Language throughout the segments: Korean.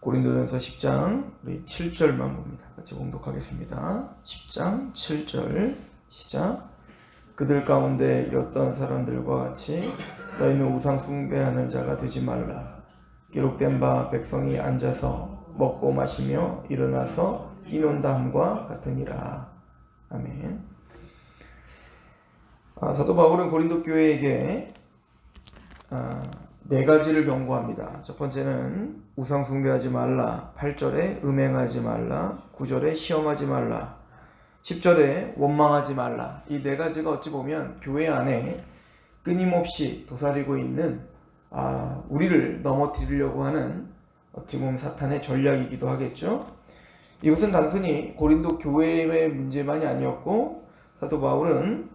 고린도전서 10장 우리 7절만 봅니다. 같이 봉독하겠습니다. 10장 7절 시작. 그들 가운데 어떤 사람들과 같이 너희는 우상 숭배하는 자가 되지 말라. 기록된 바 백성이 앉아서 먹고 마시며 일어나서 뛰논다 함과 같으니라. 아멘. 사도 바울은 고린도 교회에게 네 가지를 경고합니다. 첫 번째는 우상 숭배하지 말라. 8절에 음행하지 말라. 9절에 시험하지 말라. 10절에 원망하지 말라. 이 네 가지가 어찌 보면 교회 안에 끊임없이 도사리고 있는 우리를 넘어뜨리려고 하는 어찌 보면 사탄의 전략이기도 하겠죠. 이것은 단순히 고린도 교회의 문제만이 아니었고 사도 바울은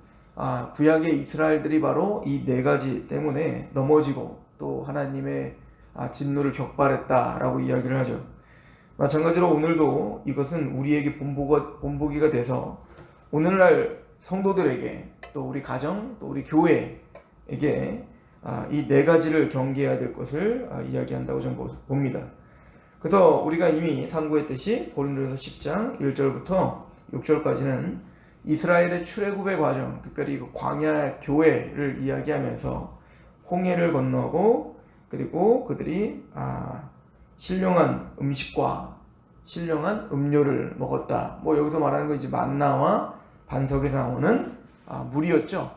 구약의 이스라엘들이 바로 이 네 가지 때문에 넘어지고 또 하나님의 진노를 격발했다라고 이야기를 하죠. 마찬가지로 오늘도 이것은 우리에게 본보기가 돼서 오늘날 성도들에게 또 우리 가정 또 우리 교회에게 이 네 가지를 경계해야 될 것을 이야기한다고 저는 봅니다. 그래서 우리가 이미 상고했듯이 고린도전서 10장 1절부터 6절까지는 이스라엘의 출애굽의 과정, 특별히 그 광야 교회를 이야기하면서 홍해를 건너고 그리고 그들이 신령한 음식과 신령한 음료를 먹었다. 여기서 말하는 건 이제 만나와 반석에서 나오는 물이었죠.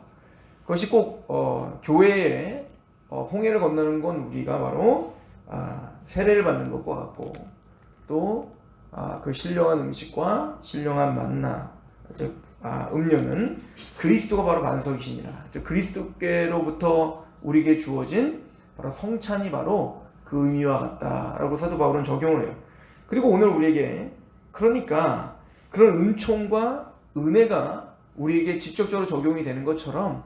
그것이 꼭 교회에 홍해를 건너는 건 우리가 바로 세례를 받는 것과 같고 또 그 신령한 음식과 신령한 만나 즉 음료는 그리스도가 바로 반석이시니라. 즉 그리스도께로부터 우리에게 주어진 바로 성찬이 바로 그 의미와 같다라고 사도 바울은 적용을 해요. 그리고 오늘 우리에게 그러니까 그런 은총과 은혜가 우리에게 직접적으로 적용이 되는 것처럼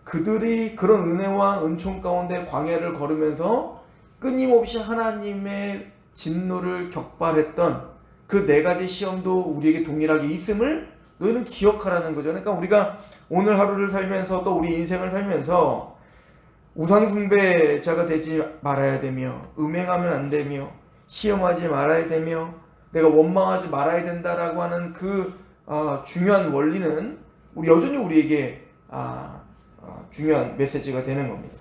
그들이 그런 은혜와 은총 가운데 광야를 걸으면서 끊임없이 하나님의 진노를 격발했던 그 네 가지 시험도 우리에게 동일하게 있음을 너희는 기억하라는 거죠. 그러니까 우리가 오늘 하루를 살면서 또 우리 인생을 살면서 우상숭배자가 되지 말아야 되며 음행하면 안 되며 시험하지 말아야 되며 내가 원망하지 말아야 된다라고 하는 그 중요한 원리는 여전히 우리에게 중요한 메시지가 되는 겁니다.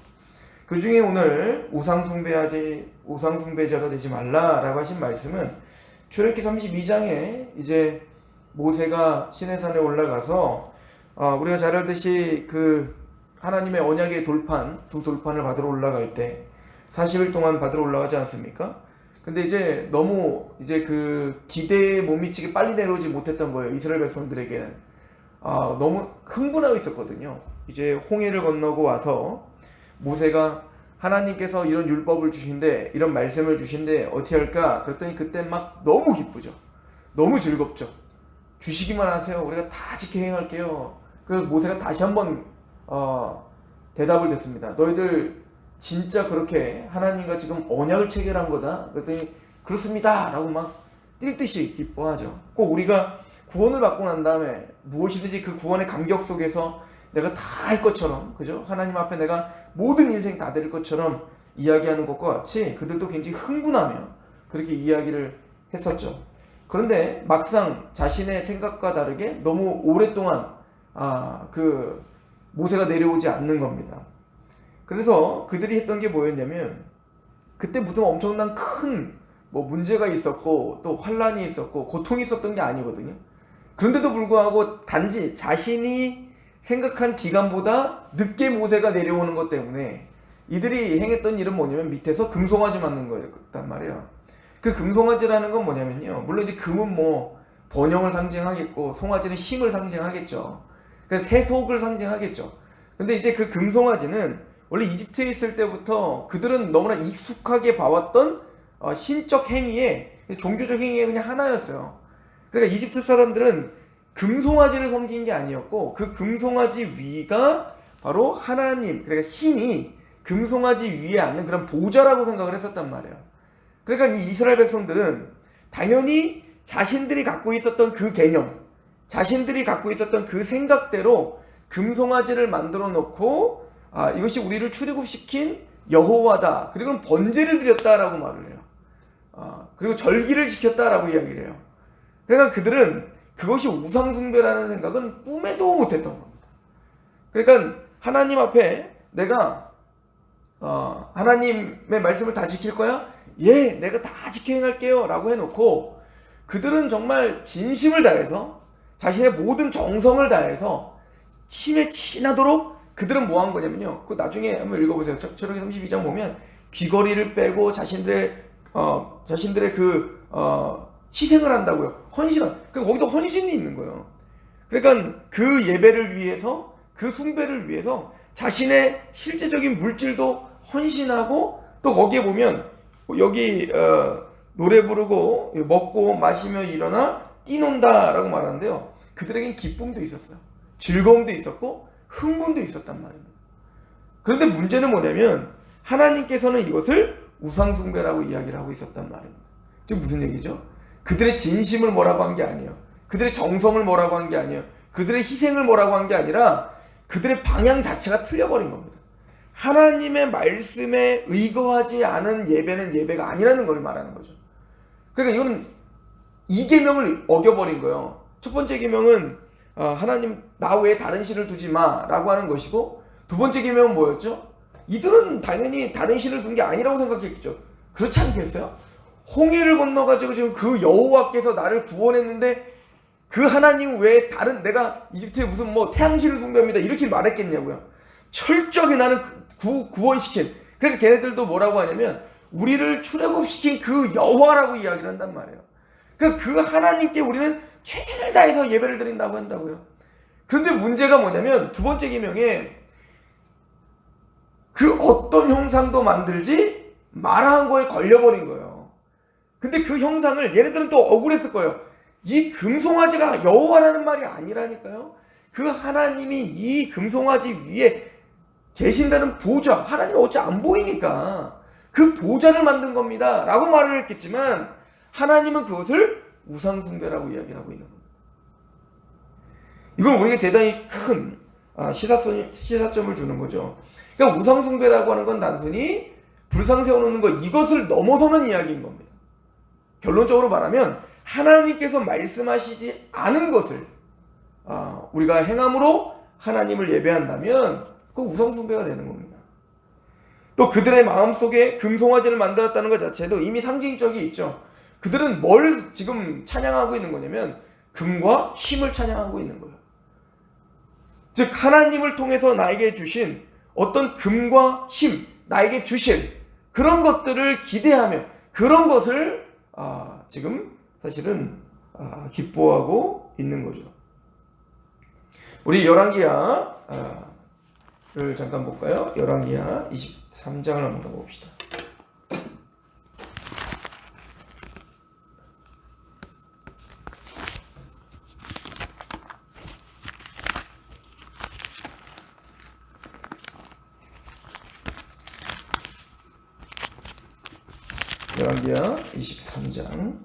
그 중에 오늘 우상숭배자가 되지 말라라고 하신 말씀은 출애굽기 32장에 이제 모세가 시내산에 올라가서 우리가 잘 알듯이 그 하나님의 언약의 두 돌판을 받으러 올라갈 때 40일 동안 받으러 올라가지 않습니까? 근데 이제 너무 그 기대에 못 미치게 빨리 내려오지 못했던 거예요. 이스라엘 백성들에게는 너무 흥분하고 있었거든요. 이제 홍해를 건너고 와서 모세가 하나님께서 이런 율법을 주신데 이런 말씀을 주신데 어떻게 할까? 그랬더니 그때 막 너무 기쁘죠. 너무 즐겁죠. 주시기만 하세요. 우리가 다 지켜 행할게요. 그래서 모세가 다시 한번 대답을 듣습니다. 너희들 진짜 그렇게 하나님과 지금 언약을 체결한 거다? 그랬더니 그렇습니다 라고 막 뛸 듯이 기뻐하죠. 꼭 우리가 구원을 받고 난 다음에 무엇이든지 그 구원의 감격 속에서 내가 다 할 것처럼, 그죠? 하나님 앞에 내가 모든 인생 다 드릴 것처럼 이야기하는 것과 같이 그들도 굉장히 흥분하며 그렇게 이야기를 했었죠. 그런데 막상 자신의 생각과 다르게 너무 오랫동안 그 모세가 내려오지 않는 겁니다. 그래서 그들이 했던 게 뭐였냐면 그때 무슨 엄청난 큰 문제가 있었고 또 환란이 있었고 고통이 있었던 게 아니거든요. 그런데도 불구하고 단지 자신이 생각한 기간보다 늦게 모세가 내려오는 것 때문에 이들이 행했던 일은 뭐냐면 밑에서 금송아지 맞는 거였단 말이에요. 그 금송아지라는 건 뭐냐면요. 물론 이제 금은 번영을 상징하겠고 송아지는 힘을 상징하겠죠. 그래서 세속을 상징하겠죠. 근데 이제 그 금송아지는 원래 이집트에 있을 때부터 그들은 너무나 익숙하게 봐왔던 신적 행위에 종교적 행위의 그냥 하나였어요. 그러니까 이집트 사람들은 금송아지를 섬긴 게 아니었고 그 금송아지 위가 바로 하나님, 그러니까 신이 금송아지 위에 앉는 그런 보좌라고 생각을 했었단 말이에요. 그러니까 이 이스라엘 백성들은 당연히 자신들이 갖고 있었던 그 개념, 자신들이 갖고 있었던 그 생각대로 금송아지를 만들어 놓고 이것이 우리를 출애굽시킨 여호와다. 그리고 번제를 드렸다라고 말을 해요. 그리고 절기를 지켰다라고 이야기를 해요. 그러니까 그들은 그것이 우상숭배라는 생각은 꿈에도 못했던 겁니다. 그러니까 하나님 앞에 내가 하나님의 말씀을 다 지킬 거야? 예, 내가 다 지켜 행할게요 라고 해놓고 그들은 정말 진심을 다해서 자신의 모든 정성을 다해서 침에 치나도록 그들은 뭐 한 거냐면요, 그 나중에 한번 읽어보세요. 출애굽기 32장 보면 귀걸이를 빼고 자신들의 그 희생을 한다고요. 헌신한. 그러니까 거기도 헌신이 있는 거예요. 그러니까 그 예배를 위해서, 그 숭배를 위해서 자신의 실제적인 물질도 헌신하고, 또 거기에 보면 여기 노래 부르고 먹고 마시며 일어나 뛰논다 라고 말하는데요, 그들에겐 기쁨도 있었어요. 즐거움도 있었고 흥분도 있었단 말입니다. 그런데 문제는 뭐냐면 하나님께서는 이것을 우상숭배라고 이야기를 하고 있었단 말입니다. 지금 무슨 얘기죠? 그들의 진심을 뭐라고 한 게 아니에요. 그들의 정성을 뭐라고 한 게 아니에요. 그들의 희생을 뭐라고 한 게 아니라 그들의 방향 자체가 틀려버린 겁니다. 하나님의 말씀에 의거하지 않은 예배는 예배가 아니라는 걸 말하는 거죠. 그러니까 이건 이 계명을 어겨버린 거예요. 첫 번째 계명은 하나님 나 외에 다른 신을 두지 마 라고 하는 것이고, 두 번째 계명은 뭐였죠? 이들은 당연히 다른 신을 둔 게 아니라고 생각했겠죠. 그렇지 않겠어요? 홍해를 건너가지고 지금 그 여호와께서 나를 구원했는데 그 하나님 외에 다른, 내가 이집트에 무슨 뭐 태양신을 숭배합니다 이렇게 말했겠냐고요. 철저하게 나는 구원시킨, 그러니까 걔네들도 뭐라고 하냐면 우리를 출애굽시킨 그 여호와라고 이야기를 한단 말이에요. 그러니까 그 하나님께 우리는 최선을 다해서 예배를 드린다고 한다고요. 그런데 문제가 뭐냐면 두 번째 계명에 그 어떤 형상도 만들지 마라 한 거에 걸려버린 거예요. 근데 그 형상을 얘네들은 또 억울했을 거예요. 이 금송아지가 여호와라는 말이 아니라니까요. 그 하나님이 이 금송아지 위에 계신다는 보좌, 하나님이 어찌 안 보이니까 그 보좌를 만든 겁니다 라고 말을 했겠지만, 하나님은 그것을 우상숭배라고 이야기를 하고 있는 겁니다. 이건 우리에게 대단히 큰 시사점을 주는 거죠. 그러니까 우상숭배라고 하는 건 단순히 불상 세워놓는 것, 이것을 넘어서는 이야기인 겁니다. 결론적으로 말하면 하나님께서 말씀하시지 않은 것을 우리가 행함으로 하나님을 예배한다면 그건 우상숭배가 되는 겁니다. 또 그들의 마음속에 금송아지를 만들었다는 것 자체도 이미 상징적이 있죠. 그들은 뭘 지금 찬양하고 있는 거냐면 금과 힘을 찬양하고 있는 거예요. 즉 하나님을 통해서 나에게 주신 어떤 금과 힘, 나에게 주실 그런 것들을 기대하며 그런 것을 지금 사실은 기뻐하고 있는 거죠. 우리 열왕기하를 잠깐 볼까요? 열왕기하 23장을 한번 가봅시다. 열왕기하 23장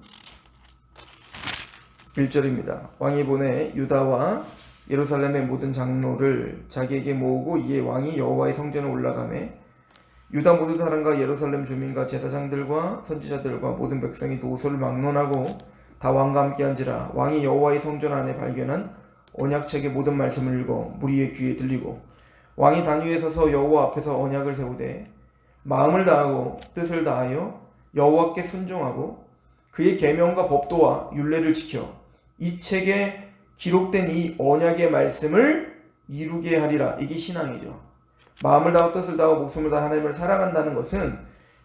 1절입니다. 왕이 보내 유다와 예루살렘의 모든 장로를 자기에게 모으고 이에 왕이 여호와의 성전에 올라가매 유다 모든 사람과 예루살렘 주민과 제사장들과 선지자들과 모든 백성이 노소를 막론하고 다 왕과 함께 한지라. 왕이 여호와의 성전 안에 발견한 언약책의 모든 말씀을 읽어 무리의 귀에 들리고 왕이 단 위에 서서 여호와 앞에서 언약을 세우되 마음을 다하고 뜻을 다하여 여호와께 순종하고 그의 계명과 법도와 율례를 지켜 이 책에 기록된 이 언약의 말씀을 이루게 하리라. 이게 신앙이죠. 마음을 다하고 뜻을 다하고 목숨을 다하여 하나님을 사랑한다는 것은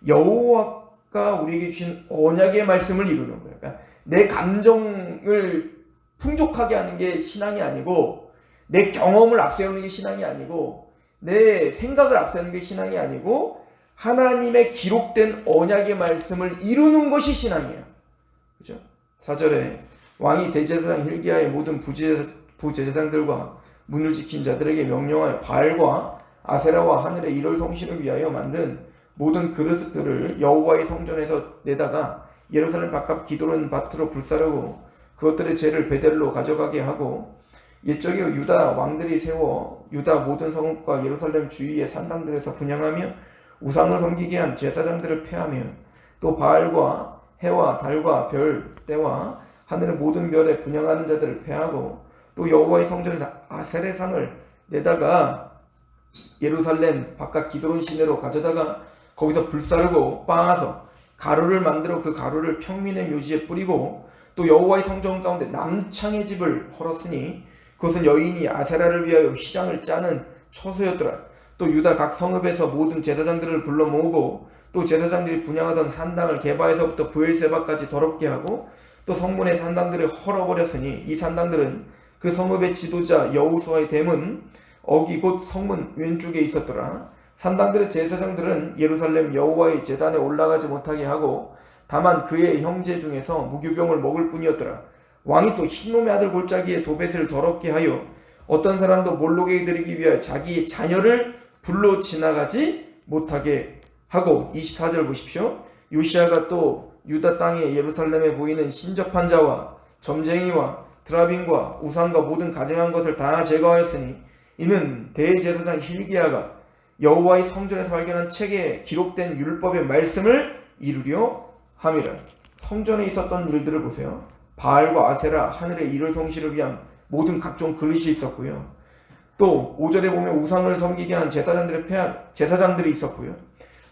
여호와가 우리에게 주신 언약의 말씀을 이루는 거예요. 그러니까 내 감정을 풍족하게 하는 게 신앙이 아니고, 내 경험을 앞세우는 게 신앙이 아니고, 내 생각을 앞세우는 게 신앙이 아니고, 하나님의 기록된 언약의 말씀을 이루는 것이 신앙이에요. 그죠? 4절에 왕이 대제사장 hil기야의 모든 부제사장들과 문을 지킨 자들에게 명령하여 바알과 아세라와 하늘의 일월 성신을 위하여 만든 모든 그릇들을 여호와의 성전에서 내다가 예루살렘 바깥 기드론 밭으로 불사르고 그것들의 죄를 베델로 가져가게 하고, 옛적에 유다 왕들이 세워 유다 모든 성읍과 예루살렘 주위의 산당들에서 분향하며 우상을 섬기게 한 제사장들을 폐하며 또 바알과 해와 달과 별 때와 하늘의 모든 별에 분향하는 자들을 패하고 또 여호와의 성전에서 아세레상을 내다가 예루살렘 바깥 기드론 시내로 가져다가 거기서 불사르고 빻아서 가루를 만들어 그 가루를 평민의 묘지에 뿌리고 또 여호와의 성전 가운데 남창의 집을 헐었으니 그것은 여인이 아세라를 위하여 휘장을 짜는 처소였더라. 또 유다 각 성읍에서 모든 제사장들을 불러 모으고 또 제사장들이 분향하던 산당을 게바에서부터 브엘세바까지 더럽게 하고 또 성문의 산당들을 헐어버렸으니 이 산당들은 그 성읍의 지도자 여호수아의 대문 어기 곧 성문 왼쪽에 있었더라. 산당들의 제사장들은 예루살렘 여호와의 제단에 올라가지 못하게 하고 다만 그의 형제 중에서 무교병을 먹을 뿐이었더라. 왕이 또 흰놈의 아들 골짜기에 도벳을 더럽게 하여 어떤 사람도 몰록에 이르기 위하여 자기의 자녀를 불로 지나가지 못하게 하고 24절 보십시오. 요시아가 또 유다 땅에 예루살렘에 보이는 신접한 자와 점쟁이와 드라빈과 우상과 모든 가증한 것을 다 제거하였으니 이는 대제사장 hil기야가 여호와의 성전에서 발견한 책에 기록된 율법의 말씀을 이루려 함이라. 성전에 있었던 일들을 보세요. 바알과 아세라, 하늘의 이를 성시를 위한 모든 각종 그릇이 있었고요. 또 5절에 보면 우상을 섬기게 한 제사장들이 있었고요.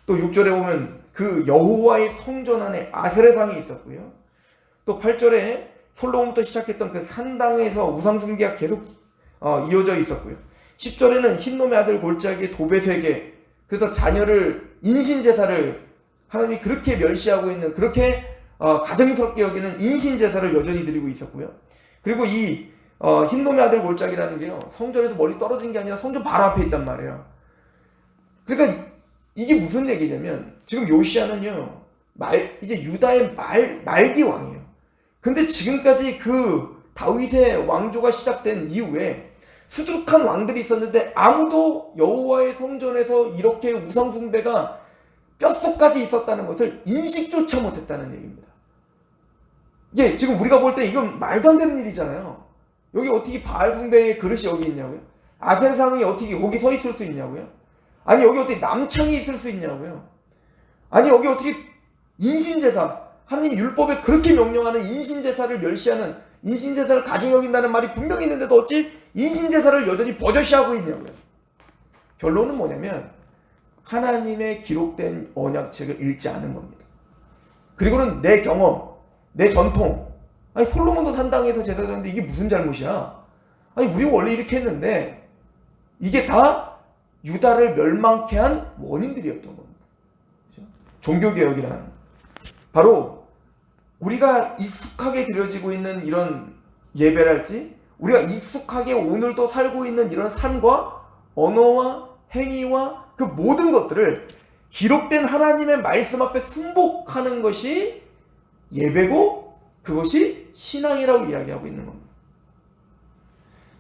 또 6절에 보면 그 여호와의 성전 안에 아세라상이 있었고요. 또 8절에 솔로몬부터 시작했던 그 산당에서 우상 숭배가 계속 이어져 있었고요. 10절에는 흰놈의 아들 골짜기의 도벳에게 그래서 자녀를 인신제사를 하나님이 그렇게 멸시하고 있는 그렇게 가증스럽게 여기는 인신제사를 여전히 드리고 있었고요. 그리고 이 흰놈의 아들 골짜기라는 게요, 성전에서 멀리 떨어진 게 아니라 성전 바로 앞에 있단 말이에요. 그러니까 이게 무슨 얘기냐면 지금 요시아는요 이제 유다의 말기 왕이에요. 근데 지금까지 그 다윗의 왕조가 시작된 이후에 수두룩한 왕들이 있었는데 아무도 여호와의 성전에서 이렇게 우상 숭배가 뼛속까지 있었다는 것을 인식조차 못했다는 얘기입니다. 예, 지금 우리가 볼 때 이건 말도 안 되는 일이잖아요. 여기 어떻게 바알 숭배의 그릇이 여기 있냐고요? 아세상이 어떻게 거기 서 있을 수 있냐고요? 아니 여기 어떻게 남창이 있을 수 있냐고요? 아니 여기 어떻게 인신제사, 하나님 율법에 그렇게 명령하는 인신제사를 멸시하는, 인신제사를 가증 여긴다는 말이 분명히 있는데도 어찌 인신제사를 여전히 버젓이하고 있냐고요? 결론은 뭐냐면 하나님의 기록된 언약책을 읽지 않은 겁니다. 그리고는 내 경험, 내 전통, 아니 솔로몬도 산당에서 제사 드렸는데 이게 무슨 잘못이야? 아니 우리가 원래 이렇게 했는데 이게 다 유다를 멸망케 한 원인들이었던 겁니다. 그렇죠? 종교개혁이란 바로 우리가 익숙하게 드려지고 있는 이런 예배랄지 우리가 익숙하게 오늘도 살고 있는 이런 삶과 언어와 행위와 그 모든 것들을 기록된 하나님의 말씀 앞에 순복하는 것이 예배고 그것이 신앙이라고 이야기하고 있는 겁니다.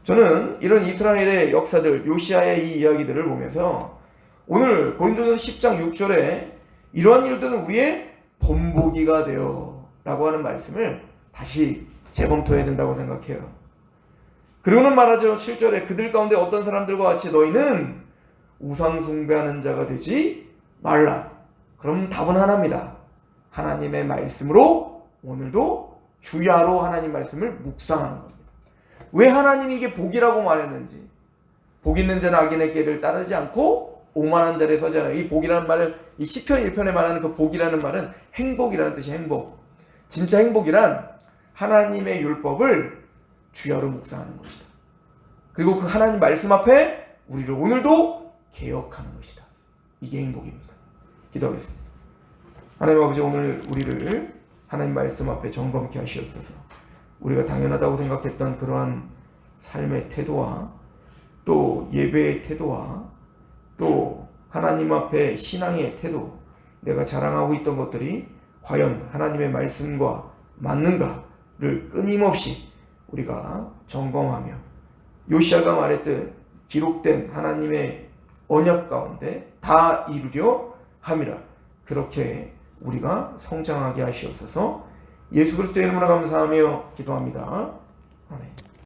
저는 이런 이스라엘의 역사들, 요시아의 이 이야기들을 보면서 오늘 고린도전서 10장 6절에 이러한 일들은 우리의 본보기가 되어 라고 하는 말씀을 다시 재검토해야 된다고 생각해요. 그리고는 말하죠. 7절에 그들 가운데 어떤 사람들과 같이 너희는 우상 숭배하는 자가 되지 말라. 그럼 답은 하나입니다. 하나님의 말씀으로 오늘도 주야로 하나님 말씀을 묵상하는 겁니다. 왜 하나님이 이게 복이라고 말했는지, 복 있는 자는 악인의 길을 따르지 않고 오만한 자리에 서지 않아요. 이 복이라는 말을 이 시편 1편에 말하는 그 복이라는 말은 행복이라는 뜻이 행복. 진짜 행복이란 하나님의 율법을 주야로 묵상하는 것이다. 그리고 그 하나님 말씀 앞에 우리를 오늘도 개혁하는 것이다. 이게 행복입니다. 기도하겠습니다. 하나님 아버지, 오늘 우리를 하나님 말씀 앞에 점검케 하시옵소서. 우리가 당연하다고 생각했던 그러한 삶의 태도와 또 예배의 태도와 또 하나님 앞에 신앙의 태도, 내가 자랑하고 있던 것들이 과연 하나님의 말씀과 맞는가를 끊임없이 우리가 점검하며 요시아가 말했듯 기록된 하나님의 언약 가운데 다 이루려 함이라. 그렇게 우리가 성장하게 하시옵소서. 예수 그리스도의 이름으로 감사하며 기도합니다. 아멘.